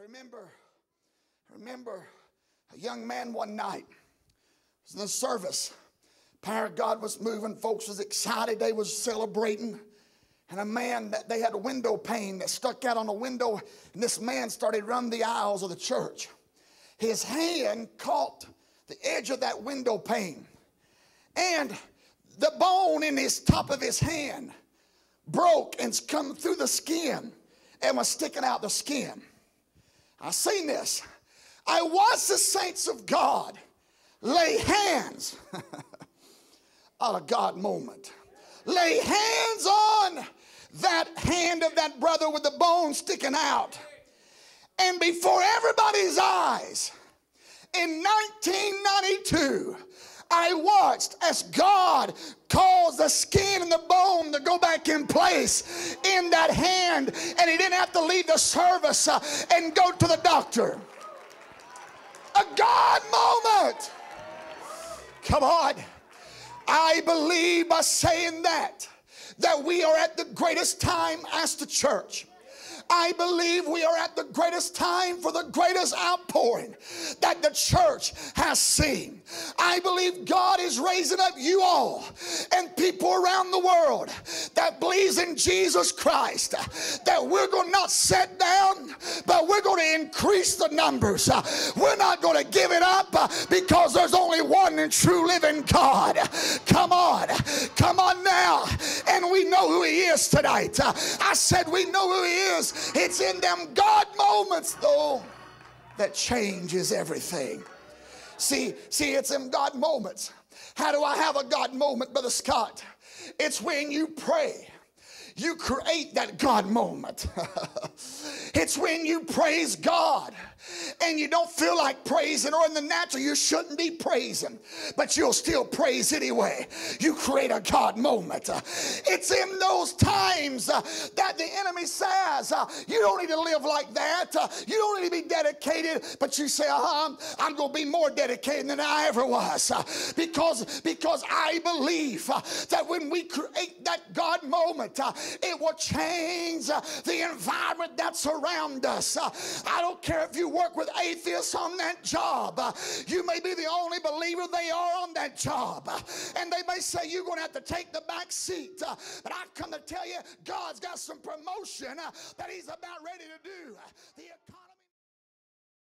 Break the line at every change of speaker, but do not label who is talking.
I remember a young man one night was in the service. Power of God was moving. Folks was excited. They was celebrating. And a man, that they had a window pane that stuck out on the window, and this man started running the aisles of the church. His hand caught the edge of that window pane, and the bone in his top of his hand broke and come through the skin and was sticking out the skin. I seen this. I watched the saints of God lay hands on a God moment. Lay hands on that hand of that brother with the bone sticking out. And before everybody's eyes, in 1992, I watched as God caused the skin and the bone to go back in place in that hand, and he didn't have to leave the service and go to the doctor. A God moment. Come on. I believe by saying that we are at the greatest time as the church. I believe we are at the greatest time for the greatest outpouring that the church has seen. I believe God is raising up you all and people around the world that believes in Jesus Christ, that we're going to not sit down, but we're going to increase the numbers. We're not going to give it up because there's only one and true living God. Come on now. And we know who he is tonight. I said we know who he is. It's in them God moments, though, that changes everything. See, it's in God moments. How do I have a God moment, Brother Scott? It's when you pray. You create that God moment. It's when you praise God and you don't feel like praising, or in the natural you shouldn't be praising, but you'll still praise anyway. You create a God moment. It's in those times that the enemy says, you don't need to live like that. You don't need to be dedicated, but you say, I'm going to be more dedicated than I ever was, because I believe that when we create that God moment, it will change the environment that's around us. I don't care if you work with atheists on that job. You may be the only believer they are on that job, and they may say you're going to have to take the back seat, but I come to tell you, God's got some promotion that he's about ready to do. The economy